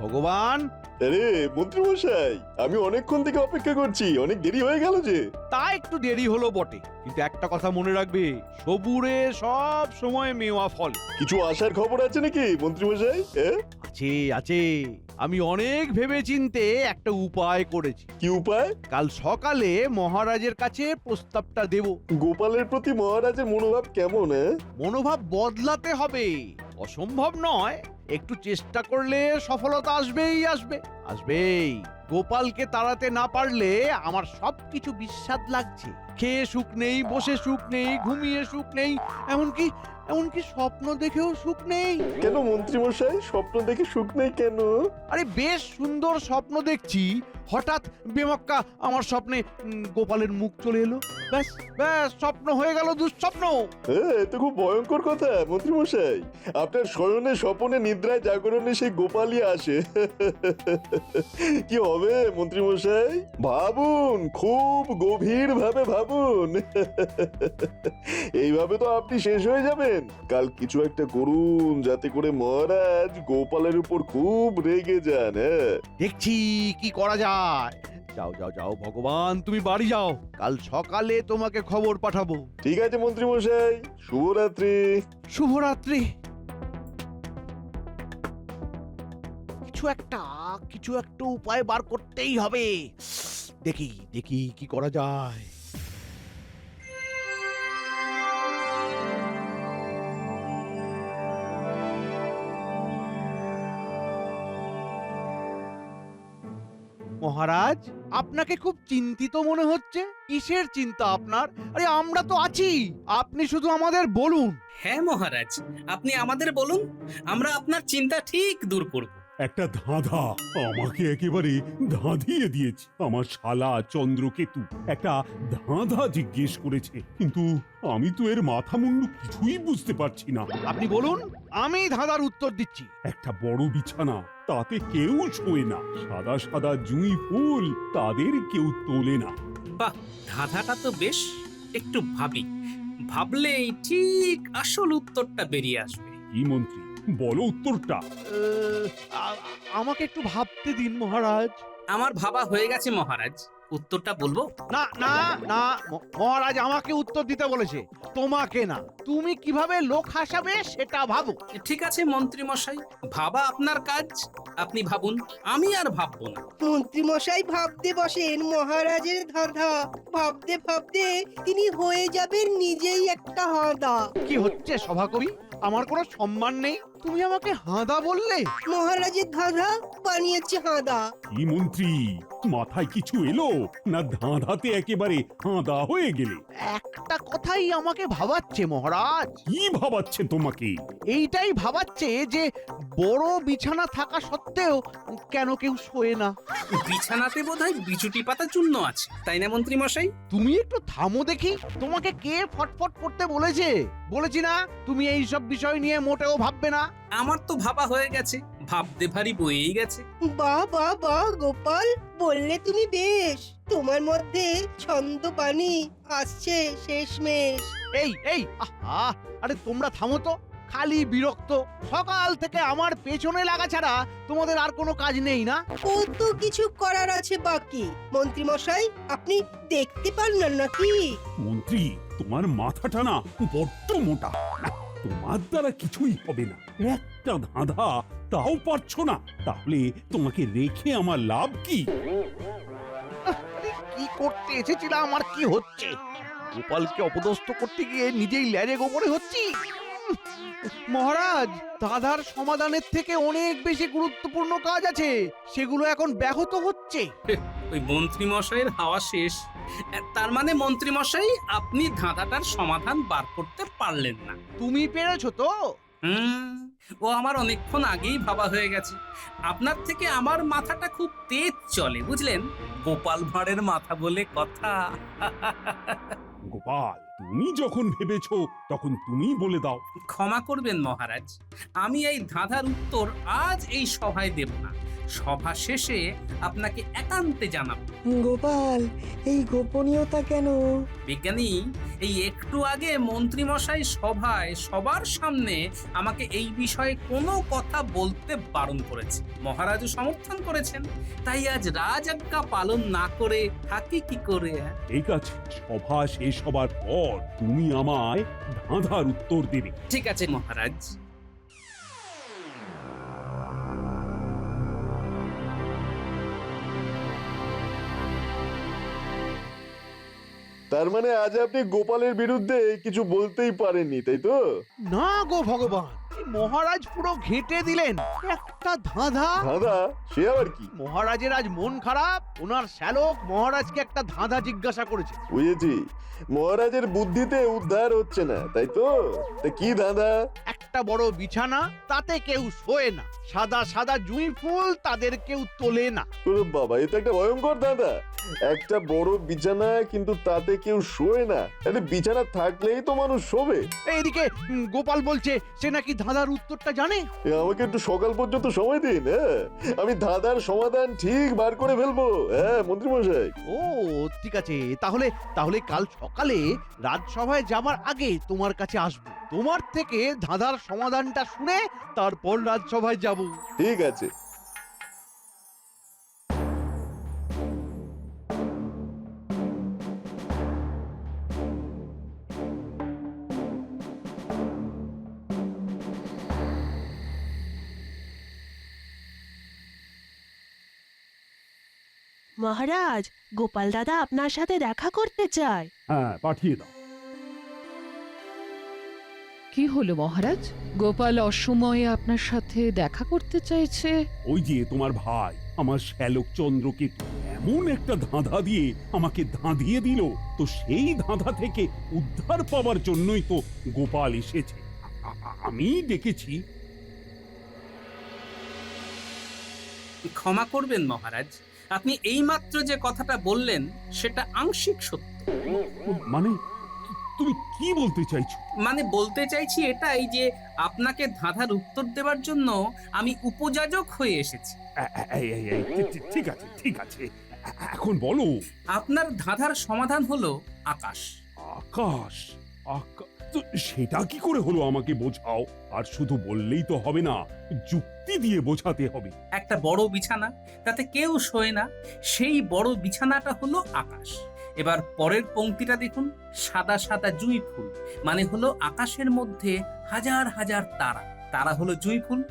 ভগবান। আরে মন্ত্রী মশাই, আমি অনেকক্ষণ থেকে অপেক্ষা করছি, অনেক দেরি হয়ে গেল যে। তা একটু দেরি হলো বটে, কিন্তু একটা কথা মনে রাখবে, সবুরে সব সময় মেওয়া ফল। কিছু আসার খবর আছে নাকি মন্ত্রী মশাই? আছে আছে, আমি অনেক ভেবে চিনতে একটা উপায় করেছি। কি উপায়? কাল সকালে মহারাজের কাছে প্রস্তাবটা দেব। গোপালের প্রতি মহারাজের মনোভাব কেমন? মনোভাব বদলাতে হবে, অসম্ভব নয়। একটু চেষ্টা করলে সফলতা আসবেই আসবে, আসবেই। গোপালকে তাড়াতে না পারলে আমার সবকিছু বিস্বাদ লাগছে। খেয়ে সুখ নেই, বসে সুখ নেই, ঘুমিয়ে সুখ নেই, এমনকি এমনকি স্বপ্ন দেখেও সুখ নেই। কেন মন্ত্রী মশাই, স্বপ্ন দেখে সুখ নেই কেন? আরে বেশ সুন্দর স্বপ্ন দেখছি, হঠাৎ বেমক্কা আমার স্বপ্নে গোপালের মুখ চলে এলো। ব্যাস ব্যাস, স্বপ্ন হয়ে গেল দুঃস্বপ্ন। এ তো খুব ভয়ঙ্কর কথা মন্ত্রী মশাই। আপনার শয়নে স্বপনে নিদ্রায় জাগরণে সেই গোপালই আসে। কি হবে মন্ত্রী মশাই? ভাবুন, খুব গভীর ভাবে ভাবুন। এইভাবে তো আপনি শেষ হয়ে যাবেন। কাল কিছু একটা করুন যাতে করে মহারাজ গোপালের উপর খুব রেগে যান। দেখছি কি করা যায়। যাও যাও যাও, ভগবান তুমি বাড়ি যাও, কাল সকালে তোমাকে খবর পাঠাবো। ঠিক আছে মন্ত্রী মশাই, শুভরাত্রি। শুভরাত্রি। কিছু একটা উপায় বার করতেই হবে। দেখি দেখি কি করা যায়। মহারাজ, আপনাকে খুব চিন্তিত মনে হচ্ছে। কিসের চিন্তা আপনার? আরে আমরা তো আছি, আপনি শুধু আমাদের বলুন। হ্যাঁ মহারাজ, আপনি আমাদের বলুন, আমরা আপনার চিন্তা ঠিক দূর করব। একটা ধাঁধা আমাকে একেবারে ধাঁধিয়ে দিয়েছে। আমার শালা চন্দ্রকেতু একটা ধাঁধা জিজ্ঞেস করেছে, কিন্তু আমি তো এর মাথা মুন্ডু কিছুই বুঝতে পারছি না। আপনি বলুন, আমি ধাঁধার উত্তর দিচ্ছি। একটা বড় বিছানা, তাতে কেউ শোয় না। সাদা সাদা জুঁই ফুল, তাদের কেউ তোলে না। বাহ, ধাঁধাটা তো বেশ। একটু ভাবি, ভাবলেই ঠিক আসল উত্তরটা বেরিয়ে আসবে। কি মন্ত্রী, বলো উত্তরটা। আমাকে একটু ভাবতে দিন মহারাজ। আমার ভাবা হয়ে গেছে মহারাজ, উত্তরটা বলবো? না না না, মহারাজ আমাকে উত্তর দিতে বলেছে, তোমাকে না। তুমি কিভাবে লোক হাসাবে সেটা ভাবো। ঠিক আছে মন্ত্রী মশাই, ভাবা আপনার কাজ, আপনি ভাবুন, আমি আর ভাববো না। মন্ত্রী মশাই ভাবতে বসেন মহারাজের ধাঁধা। ভাবতে ভাবতে তিনি হয়ে যাবেন নিজেই একটা হাঁদা। কি হচ্ছে সভাকবি? আমার কোনো সম্মান নেই, তুমি আমাকে হাঁদা বললে? মহারাজের ধাঁধা বানিয়েছে হাঁদা। কি মন্ত্রী, মাথায় কিছু এলো না ধাঁধাতে একেবারে হাঁদা হয়ে গেলে? একটা কথাই আমাকে ভাবাচ্ছে মহারাজ। কি ভাবাচ্ছে তোমাকে? এইটাই ভাবাচ্ছে যে বড় বিছানা থাকা সত্ত্বেও কেন কেউ শোয় না। বিছানাতে বোধহয় বিচুটি পাতা চূর্ণ আছে, তাই না মন্ত্রী মশাই? তুমি একটু থামো দেখি, তোমাকে কে ফটফট করতে বলেছে? বলেছি না তুমি এই সব বিষয় নিয়ে মোটেও ভাববে না। আমার তো ভাবা হয়ে গেছে, ভাবতে ভারী বয়েই গেছে। বাহ বাহ বাহ গোপাল, বললে তুমি বেশ। তোমার মধ্যে ছন্দ পানি আসছে শেষমেশ। এই এই আহা, আরে তোমরা থামো তো, খালি বিরক্ত। সকাল থেকে আমার পেছনে লাগা ছাড়া তোমাদের আর কোনো কাজ নেই না? কত কিছু করার আছে বাকি। মন্ত্রী মশাই, আপনি দেখতে পান না নাকি? মন্ত্রী, তোমার মাথাটা না বড্ড মোটা। না, তোমার দ্বারা কিছুই হবে না। একটা ধাঁধা তাও পারছো না, তাহলে তোমাকে রেখে আমার লাভ কি? আরে কি করতে এসেছিলাম আর কি হচ্ছে? গোপালকে অপদস্থ করতে গিয়ে নিজেই ল্যাজে গোবরে হচ্ছি। মহারাজ, ধাঁধার সমাধানের থেকে অনেক বেশি গুরুত্বপূর্ণ কাজ আছে, সেগুলো এখন ব্যাহত হচ্ছে। ওই মন্ত্রী মশাইয়ের হাওয়া শেষ। তার মানে মন্ত্রী মশাই, আপনি ধাঁধাটার সমাধান বার করতে পারলেন না। তুমি পেরেছো তো? ও আমার অনেকক্ষণ আগেই ভাবা হয়ে গেছে। আপনার থেকে আমার মাথাটা খুব তেজ চলে, বুঝলেন? গোপাল ভাঁড়ের মাথা বলে কথা। গোপাল, তুমি যখন ভেবেছো তখন তুমি বলে দাও। ক্ষমা করবেন মহারাজ, আমি এই ধাঁধার উত্তর আজ এই সভায় দেব না। সভা শেষে আপনাকে একান্তে জানাবো। গোপাল, এই গোপনীয়তা কেন? বিজ্ঞানী, এই একটু আগে মন্ত্রীমশাই সভায় সবার সামনে আমাকে এই বিষয়ে কোনো কথা বলতে বারণ করেছে। মহারাজও সমর্থন করেছেন, তাই আজ রাজআজ্ঞা পালন না করে থাকি কি করে? ঠিক আছে, সভা শেষ হবার পর তুমি আমায় ধাঁধার উত্তর দেবে। ঠিক আছে মহারাজ। তার মানে আজ আপনি গোপালের বিরুদ্ধে কিছু বলতেই পারেননি, তাই তো? না গো ভগবান, এই মহারাজ পুরো ঘেঁটে দিলেন। একটা ধাঁধা। দাদা, সে আবার কি? মহারাজের আজ মন খারাপ, ওনার শ্যালক মহারাজকে একটা ধাঁধা জিজ্ঞাসা করেছে। বুঝেছি, মহারাজের বুদ্ধিতে উদ্ধার হচ্ছে না, তাই তো? তা কি দাদা? একটা বড় বিছানা, তাতে কেউ শোয় না। সাদা সাদা জুঁই ফুল, তাদের কেউ তোলে না। ওরে বাবা, এ তো একটা ভয়ঙ্কর দাদা। একটা বড় বিছানা, কিন্তু তাতে কেউ শোয় না। আরে বিছানা থাকলেই তো মানুষ শোবে। এইদিকে গোপাল বলছে সে নাকি ধাঁধার উত্তরটা জানে। আমাকে একটু সকাল পর্যন্ত সময় দিন, হ্যাঁ? আমি ধাঁধার সমাধান ঠিক বার করে ফেলবো, হ্যাঁ মন্ত্রী মশাই। ও ঠিক আছে, তাহলে তাহলে কাল সকালে রাজসভায় যাবার আগে তোমার কাছে আসবো। তোমার থেকে ধাঁধার সমাধানটা শুনে তারপর রাজসভায় যাব। ঠিক আছে। মহারাজ, গোপাল দাদা আপনার সাথে দেখা করতে চায়। হ্যাঁ, পাঠিয়ে দাও। কি হলো মহারাজ? গোপাল অসময়ে আপনার সাথে দেখা করতে চাইছে? ওই যে তোমার ভাই, আমার শ্যালক চন্দ্রকেতু এমন একটা ধাঁধা দিয়ে আমাকে ধাঁধিয়ে দিল, তো সেই ধাঁধা থেকে উদ্ধার পাওয়ার জন্যই তো গোপাল এসেছে। আমি দেখেছি। ক্ষমা করবেন মহারাজ, আপনি এইমাত্র যে কথাটা বললেন সেটা আংশিক সত্য। মানে তুমি কি বলতে চাইছো? মানে বলতে চাইছি এটাই যে আপনাকে ধাঁধার উত্তর দেওয়ার জন্য আমি উপযাজক হয়ে এসেছি। ঠিক আছে, ঠিক আছে, এখন বলো। আপনার ধাঁধার সমাধান হলো আকাশ। আকাশ? তো সেটা কি করে হলো আমাকে বোঝাও। আর শুধু বললেই তো হবে না, যুক্তি দিয়ে বোঝাতে হবে। একটা বড় বিছানা, তাতে কেউ শোয় না, সেই বড় বিছানাটা হলো আকাশ। এবার পরের পংক্তিটা দেখুন, সাদা সাদা জুঁই ফুল, মানে হলো আকাশের মধ্যে হাজার হাজার তারা। তারা হলো জুঁই ফুল।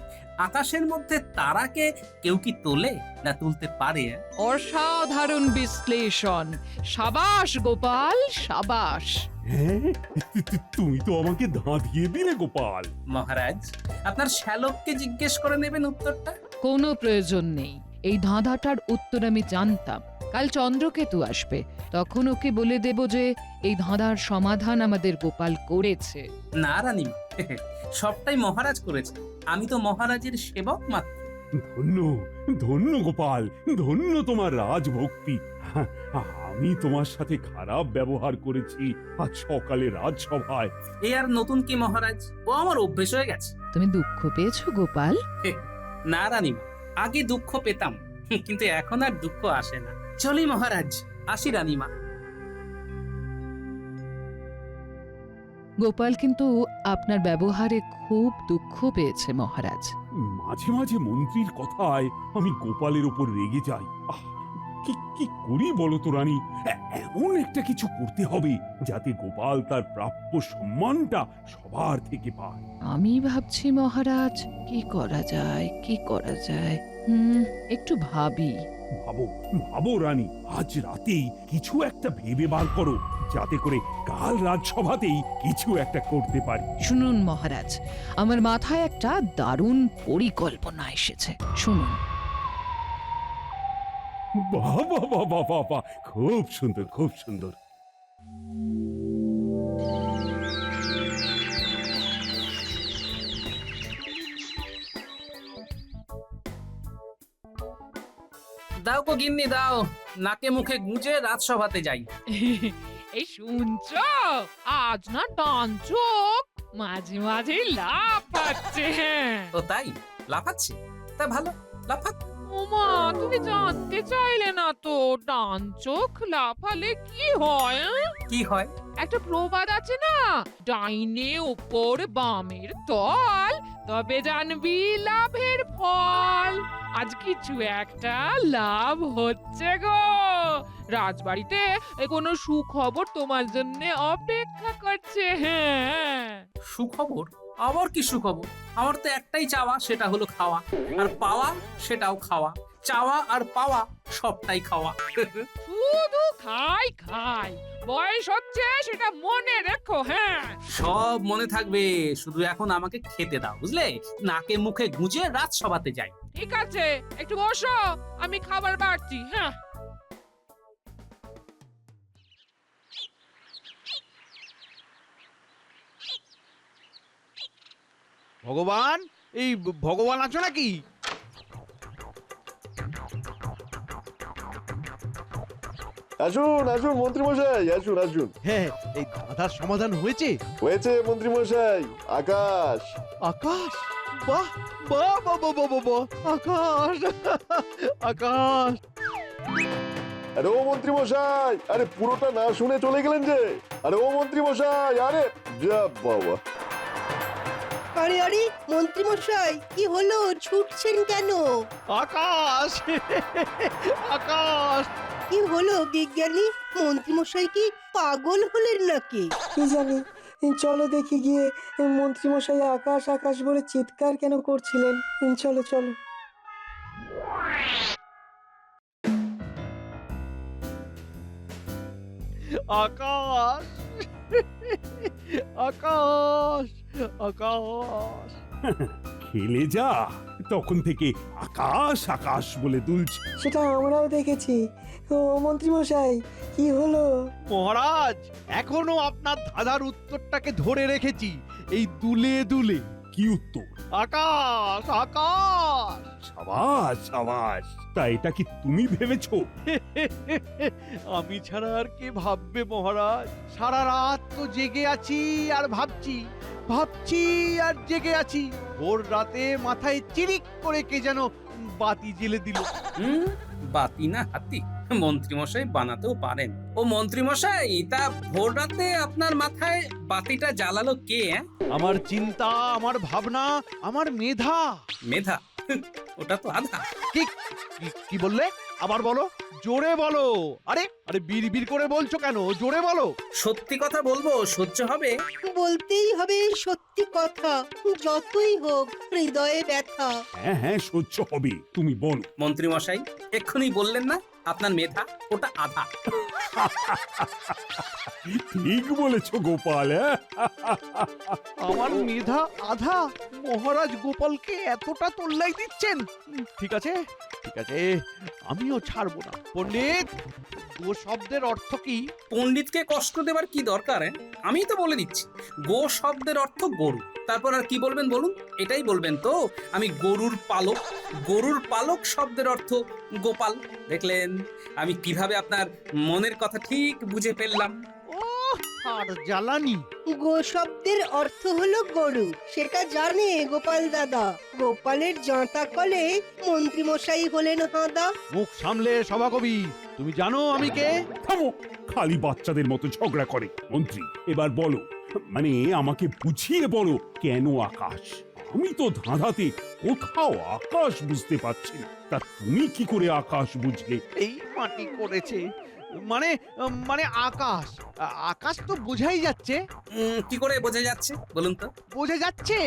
আকাশের মধ্যে তারাকে কেউ কি তোলে না তুলতে পারে? অসাধারণ বিশ্লেষণ, সাবাস গোপাল, সাবাস। হ্যাঁ, তুমি তো আমাকে ধাঁধিয়ে দিলে গোপাল। মহারাজ, আপনার শ্যালককে জিজ্ঞেস করে নেবেন উত্তরটা। কোনো প্রয়োজন নেই, এই ধাঁধাটার উত্তর আমি জানতাম। কাল চন্দ্রকেতু আসবে, তখন ওকে বলে দেব যে এই ধাঁধার সমাধান আমাদের গোপাল করেছে। না রানীমা, সবটাই মহারাজ করেছে, আমি তো মহারাজের সেবক মাত্র। ধন্য, ধন্য গোপাল, ধন্য তোমার রাজভক্তি। আমি তোমার সাথে খারাপ ব্যবহার করেছি আজ সকালে রাজসভায়। এ আর নতুন কি মহারাজ, ও আমার অভ্যেস হয়ে গেছে। তুমি দুঃখ পেয়েছো গোপাল? না রানীমা, আগে দুঃখ পেতাম, কিন্তু এখন আর দুঃখ আসে না। চলি মহারাজ, আসি রানীমা। গোপাল কিন্তু আপনার ব্যবহারে খুব দুঃখ পেয়েছে মহারাজ। মাঝে মাঝে মন্ত্রীর কথায় আমি গোপালের উপর রেগে যাই। কি কি করি বলো তো রানী? এমন একটা কিছু করতে হবে যাতে গোপাল তার প্রাপ্য সম্মানটা সবার থেকে পায়। আমি ভাবছি মহারাজ, কি করা যায়, কি করা যায়। একটু ভাবি। ভাবো, ভাবো রানী, আজ রাতেই কিছু একটা ভেবে বার করো, যাতে করে কাল রাজসভাতেই কিছু একটা করতে পারি। শুনুন মহারাজ, আমার মাথায় একটা দারুণ পরিকল্পনা এসেছে, শুনুন। বাবা বাবা বাবা, খুব সুন্দর, খুব সুন্দর। দাও গো গিন্নি দাও, নাকে মুখে গুঁজে রাজসভাতে যাই। এই শুনছ, আজ না ডান চোখ মাঝে মাঝে লাফাচ্ছে। ও তাই? লাফাচ্ছে? তা ভালো, লাফাক। ওমা, তুমি জানতে চাইলে না তো ডান চোখ লাফালে কি হয়? কি হয়? একটা প্রবাদ আছে না, ডাইনে ওপর বামের তল, তবে জানবি লাভের ফল। আজ কিছু একটা লাভ হচ্ছে গো। রাজবাড়িতে কোনো সুখবর তোমার জন্য অপেক্ষা করছে। হ্যাঁ, সুখবর? আবার কি সুখবর? আমার তো একটাই চাওয়া, সেটা হলো খাওয়া, আর পাওয়া সেটাও খাওয়া। চাওয়া আর পাওয়া সবটাই খাওয়া। শুধু খাই খাই, বয়স হচ্ছে সেটা মনে রেখো। হ্যাঁ, সব মনে থাকবে, শুধু এখন আমাকে খেতে দাও, বুঝলে? নাকে মুখে গুঁজে রাত সভাতে যাই। ঠিক আছে, একটু বসো, আমি খাবার বাড়ছি। হ্যাঁ, ভগবান, এই ভগবান আছো নাকি? আসুন আসুন মন্ত্রী মশাই, আসুন আসুন। হ্যাঁ, এই ধাঁধার সমাধান হয়েছে? হয়েছে মন্ত্রী মশাই। আকাশ। আকাশ? বাহ বাহ বাহ বাহ বাহ বাহ, বাহ! আকাশ আকাশ! আরে ও মন্ত্রী মশাই, আরে পুরোটা না শুনে চলে গেলেন যে। আরে ও মন্ত্রী মশাই, আরে যা বাবা। আরে আরে মন্ত্রী মশাই, কি হলো, ছুটছেন কেন? আকাশ আকাশ! কি হলো বিজ্ঞানী? মন্ত্রী মশাই কি পাগল হলেন নাকি? কি জানি, চলো দেখি গিয়ে মন্ত্রীমশাই আকাশ আকাশ বলে চিৎকার কেন করছিলেন। চলো চলো। আকাশ আকাশ আকাশ! খেলে যা, তখন থেকে আকাশ আকাশ বলে দুলছে। সেটা আমরাও দেখেছি। ও মন্ত্রীমশাই, কি হলো? মহারাজ, এখনো আপনার ধাঁধার উত্তরটাকে ধরে রেখেছি, এই দুলে দুলে। কি উত্তর? আকাশ আকাশ! সাবাস সাবাস। তা এটা কি তুমি ভেবেছো? আমি ছাড়া আর কে ভাববে মহারাজ? সারা রাত তো জেগে আছি আর ভাবছি, ভাবছি আর জেগে আছি। ভোর রাতে মাথায় চিরিক করে কে যেন বাতি জ্বেলে দিল। বাতি না হাতি? মন্ত্রীমশাই বানাতেও পারেন। ও মন্ত্রীমশাই, তা ভোর রাতে আপনার মাথায় বাতিটা জ্বালালো কে? আমার চিন্তা, আমার ভাবনা, আমার মেধা। মেধা? ওটা তো আধা। কি কি বললে? আবার বলো, জোরে বলো। আরে আরে বিড়বিড় করে বলছো কেন? জোরে বলো। সত্যি কথা বলবো, সহ্য হবে? বলতেই হবে সত্যি কথা, যতই হোক হৃদয়ে ব্যথা। হ্যাঁ হ্যাঁ, সহ্য হবে, তুমি বলো। মন্ত্রীমশাই, এক্ষুনি বললেন না আপনার মেধা ওটা আধা। ঠিক বলেছো গোপাল। আমার মেধা আধা? মহারাজ গোপালকে এতটা তোল্লাই দিচ্ছেন? ঠিক আছে ঠিক আছে, আমিও ছাড়বো না। পণ্ডিত, গো শব্দের অর্থ কি? পণ্ডিতকে কষ্ট দেবার কি দরকার? আমি তো বলে দিচ্ছি, গো শব্দের অর্থ গরু। তারপর আর কি বলবেন বলুন? এটাই বলবেন তো, আমি গরুর পালক। গরুর পালক শব্দের অর্থ গোপাল। দেখলেন আমি কিভাবে আপনার মনের কথা ঠিক বুঝে ফেললাম। ও আর জ্বালানি! গো শব্দের অর্থ হলো গরু, সেটা জানে গোপাল দাদা। গোপালের জাঁতা কলে মন্ত্রী মশাই হলেন হাঁদা। মুখ সামলে সভাকবি, তুমি জানো আমি কে? থামো, খালি বাচ্চাদের মতো ঝগড়া করে। মন্ত্রী, এবার বলো, মানে আমাকে বুঝিয়ে বলো, কেন আকাশ? আমি তো ধাঁধাতে কোথাও আকাশ বুঝতে পারছি না। তা তুমি কি করে আকাশ বুঝলে? এই মাটি করেছে, মানে মানে আকাশ। আকাশ তো বোঝাই যাচ্ছে। কি করে বোঝা যাচ্ছে বলুন তো? বুঝে যাচ্ছে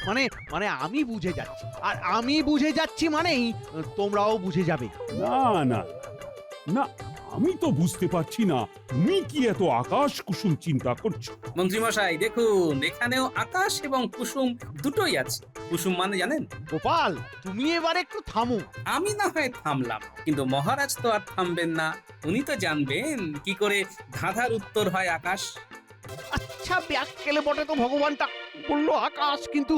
মানে মানে আমি বুঝে যাচ্ছি, আর আমি বুঝে যাচ্ছি মানেই তোমরাও বুঝে যাবে। না না না, আমি তো বুঝতে পারছি না তুমি কি এত আকাশ কুসুম চিন্তা করছো। মন্ত্রীমশাই দেখুন, এখানেও আকাশ এবং কুসুম দুটোই আছে। কুসুম মানে জানেন? গোপাল, তুমি এবার একটু থামো। আমি না হয় থামলাম, কিন্তু মহারাজ তো আর থামবেন না। উনি তো জানবেন কি করে ধাঁধার উত্তর হয় আকাশ। আচ্ছা, ব্যাককেলে বটে তো ভগবানটা। বললো আকাশ, কিন্তু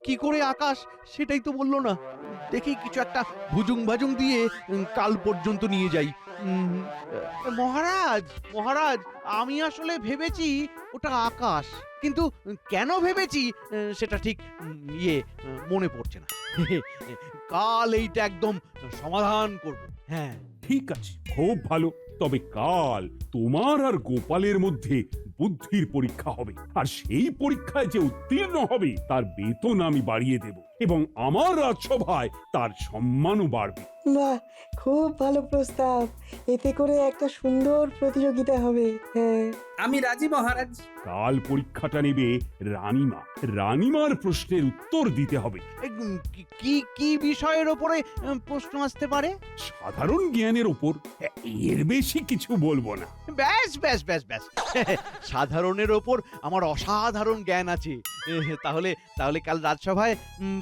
কি করে আকাশ সেটাই তো বললো না। দেখি কিছু একটা ভুজুং ভাজুং দিয়ে কাল পর্যন্ত নিয়ে যাই। মহারাজ মহারাজ, আমি আসলে ভেবেছি ওটা আকাশ, কিন্তু কেন ভেবেছি সেটা ঠিক মনে পড়ছে না। কাল এইটা একদম সমাধান করব। হ্যাঁ, ঠিক আছে, খুব ভালো। তবে কাল তোমার আর গোপালের মধ্যে বুদ্ধির পরীক্ষা হবে, আর সেই পরীক্ষায় যে উত্তীর্ণ হবে তার বেতন আমি বাড়িয়ে দেব, এবং আমার রাজসভায় তার সম্মানও বাড়বে। বাহ, খুব ভালো প্রস্তাব। এতে করে একটা সুন্দর প্রতিযোগিতা হবে। হ্যাঁ, আমি রাজি মহারাজ। কাল পরীক্ষাটা নেবে রানীমা। রানীমার প্রশ্নের উত্তর দিতে হবে। এই, কি কি বিষয়ের ওপরে প্রশ্ন আসতে পারে? সাধারণ জ্ঞানের ওপর। এর বেশি কিছু বলবো না। ব্যাস ব্যাস ব্যাস ব্যাস সাধারণের ওপর আমার অসাধারণ জ্ঞান আছে। তাহলে তাহলে কাল রাজসভায়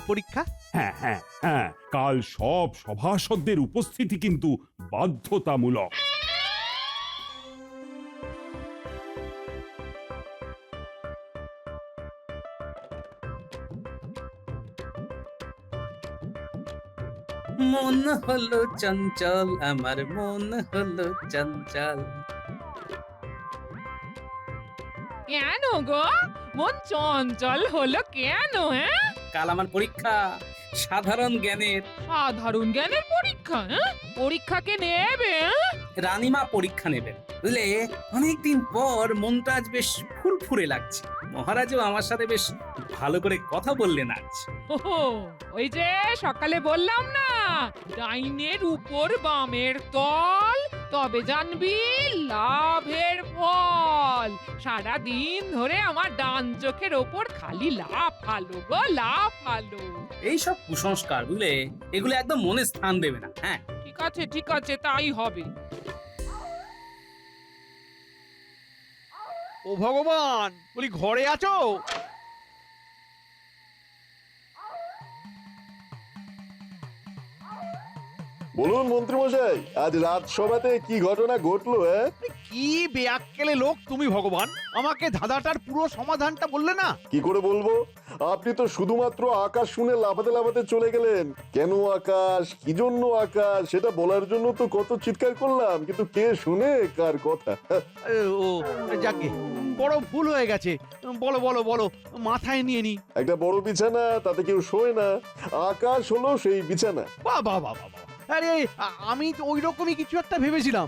পরীক্ষা। হ্যাঁ হ্যাঁ হ্যাঁ, কাল সব সভাসদদের উপস্থিতি কিন্তু বাধ্যতামূলক। মন হলো চঞ্চল, আমার মন হলো চঞ্চল। কেন গো, মন চঞ্চল হলো কেন? হ্যাঁ, কাল আমার পরীক্ষা সাধারণ জ্ঞানের। সাধারণ জ্ঞানের পরীক্ষা? পরীক্ষা কে নেবে? রানীমা পরীক্ষা নেবেন, বুঝলে? অনেকদিন পর মনটা আজ বেশ ফুরফুরে লাগছে। মহারাজও আমার সাথে বেশ ভালো করে কথা বললেন আজ। ওই যে সকালে বললাম না, ডাইনের উপর বামের তল, তবে জানবি লাভের ফল। সারা দিন ধরে আমার ডান চোখের ওপর খালি লাভ ফালো গো, লাভ ফালো। এইসব কুসংস্কার, বুঝলে, এগুলো একদম মনে স্থান দেবে না। হ্যাঁ, ঠিক আছে, তাই হবে। ও ভগবান, বলি ঘরে আছো? বলুন মন্ত্রীমশাই, আজ রাজসভাতে কি ঘটনা ঘটলো? কি বেয়াক্কেলে লোক তুমি ভগবান, আমাকে ধাঁধাটার পুরো সমাধানটা বললে না? কি করে বলবো? আপনি তো শুধুমাত্র আকাশ শুনে লাফাতে লাফাতে চলে গেলেন। কেন আকাশ, কি জন্য আকাশ, সেটা বলার জন্য তো কত চিৎকার করলাম, কিন্তু কে শুনে কার কথা? ও যাকে, বড় ভুল হয়ে গেছে। বলো বলো বলো, মাথায় নিয়ে নি। একটা বড় বিছানা, তাতে কেউ শোয় না। আকাশ হলো সেই বিছানা। বাহ বাহ বাহ বাহ বাহ। আরে আমি তো ওই রকমই কিছু একটা ভেবেছিলাম,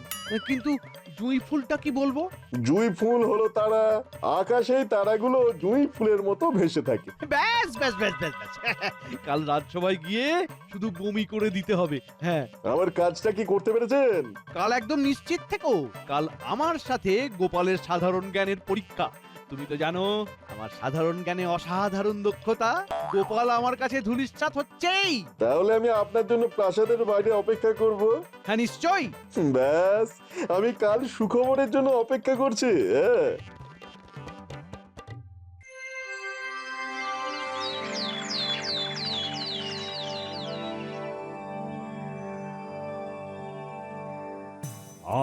কিন্তু জুঁই ফুলটা কি বলবো? জুঁই ফুল হলো তারা, আকাশেই তারাগুলো জুঁই ফুলের মতো ভেসে থাকে। ব্যাস ব্যাস ব্যাস ব্যাস ব্যাস কাল রাজসভায় গিয়ে শুধু বমি করে দিতে হবে। হ্যাঁ, আমার কাজটা কি করতে পেরেছেন? কাল একদম নিশ্চিত থেকো, কাল আমার সাথে গোপালের সাধারণ জ্ঞানের পরীক্ষা। তুমি তো জানো আমার সাধারণ জ্ঞানে অসাধারণ দক্ষতা। গোপাল আমার কাছে ধূলিসাৎ হচ্ছেই। তাহলে আমি আপনার জন্য প্রাসাদের বাইরে অপেক্ষা করব। হ্যাঁ নিশ্চয়ই। ব্যাস, আমি কাল সুখবরের জন্য অপেক্ষা করছি। হ্যাঁ,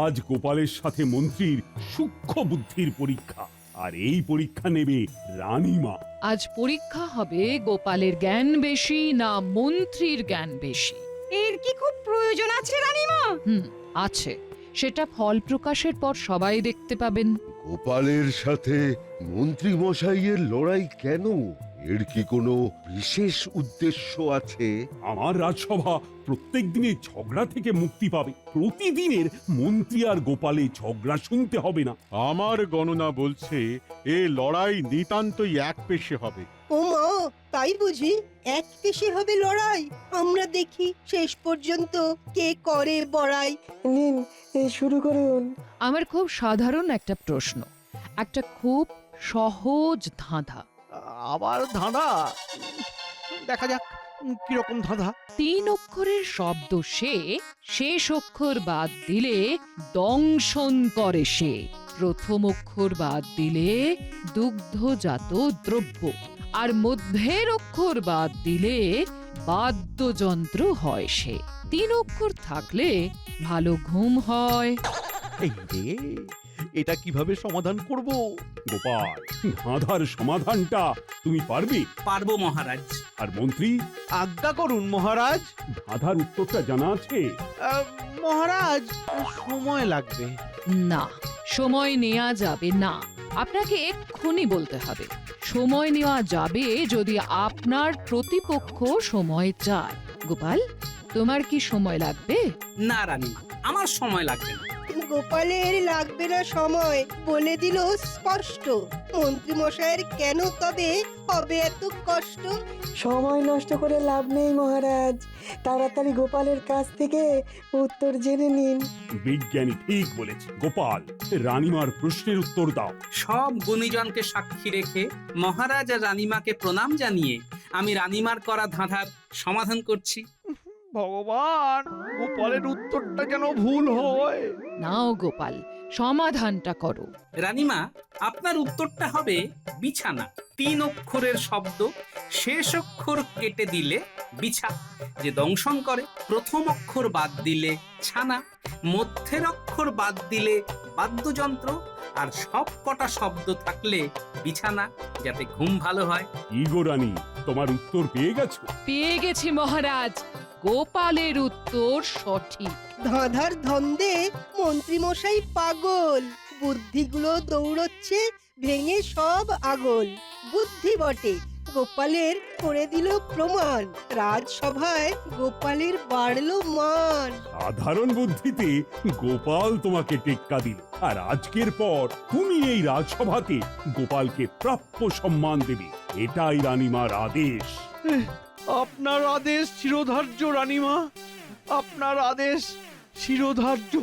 আজ গোপালের সাথে মন্ত্রীর সূক্ষ্ম বুদ্ধির পরীক্ষা, আর এই পরীক্ষা নেবে রানীমা। আজ পরীক্ষা হবে গোপালের জ্ঞান বেশি না মন্ত্রীর জ্ঞান বেশি। এর কি খুব প্রয়োজন আছে রানীমা? আছে, সেটা ফল প্রকাশের পর সবাই দেখতে পাবেন। গোপালের সাথে মন্ত্রী মশাইয়ের লড়াই কেন? এর কি কোনো বিশেষ উদ্দেশ্য আছে? আমার রাজসভা প্রত্যেক দিনের ঝগড়া থেকে মুক্তি পাবে। প্রতিদিনের মন্ত্রী আর গোপালে ঝগড়া শুনতে হবে না। আমার গণনা বলছে এ লড়াই নিতান্তই এক পেশে হবে। ও মা, তাই বুঝি? এক পেশে হবে লড়াই? আমরা দেখি শেষ পর্যন্ত কে করে বড়াই। নিন, শুরু করুন। আমার খুব সাধারণ একটা প্রশ্ন, একটা খুব সহজ ধাঁধা। আবার ধাঁধা? দেখা যাক কিরকম ধাঁধা। 3 অক্ষরের শব্দ সে, শেষ অক্ষর বাদ দিলে দংশন করে সে, প্রথম অক্ষর বাদ দিলে দুগ্ধজাত দ্রব্য, আর মধ্যের অক্ষর বাদ দিলে বাদ্যযন্ত্র হয় সে। 3 অক্ষর থাকলে ভালো ঘুম হয়। এই রে, এটা কিভাবে সমাধান করব? গোপাল, ধাঁধার সমাধানটা তুমি পারবে? পারবো মহারাজ। আর মন্ত্রী, আজ্ঞা করুন মহারাজ। ধাঁধার উত্তরটা জানা আছে? মহারাজ, সময় লাগবে। না, সময় নেওয়া যাবে না। আপনাকে এক্ষুনি বলতে হবে। সময় নেওয়া যাবে যদি আপনার প্রতিপক্ষ সময় চায়। গোপাল তোমার কি সময় লাগবে? না রানীমা, আমার সময় লাগবে না। গোপালের লাগবে না সময় বলে দিল স্পষ্ট। মন্ত্রী মশাইয়ের কেন তবে হবে এত কষ্ট? সময় নষ্ট করে লাভ নেই মহারাজ, তাড়াতাড়ি গোপালের কাছ থেকে উত্তর জেনে নিন। বিজ্ঞানী ঠিক বলেছে। গোপাল, রানীমার প্রশ্নের উত্তর দাও। সব গুণীজনকে সাক্ষী রেখে মহারাজ আর রানীমাকে প্রণাম জানিয়ে আমি রানীমার করা ধাঁধার সমাধান করছি। ভগবান, গোপালের উত্তরটা যেন ভুল হয়। নাও গোপাল, সমাধানটা করো। রানীমা, আপনার উত্তরটা হবে বিছানা। 3 অক্ষরের শব্দ, শেষ অক্ষর কেটে দিলে বিছা, যে দংশন করে। প্রথম অক্ষর বাদ দিলে ছানা, মধ্যের অক্ষর বাদ দিলে বাদ্যযন্ত্র, আর সব কটা শব্দ থাকলে বিছানা, যাতে ঘুম ভালো হয়। ইগো রানী, তোমার উত্তর পেয়ে গেছো? পেয়ে গেছি মহারাজ, গোপালের উত্তর সঠিক। ধাঁধার ধন্দে মন্ত্রী মশাই পাগল, বুদ্ধিগুলো দৌড়চ্ছে ভেঙে সব আগল। বুদ্ধি বটে, গোপালের করে দিল প্রমাণ, রাজসভায় গোপালের বাড়লো মান। সাধারণ বুদ্ধিতে গোপাল তোমাকে টেক্কা দিল, আর আজকের পর তুমি এই রাজসভাতে গোপালকে প্রাপ্য সম্মান দেবে, এটাই রানীমার আদেশ। আপনার আদেশ চিরধার্য রানীমা, আপনার আদেশ চিরধার্য।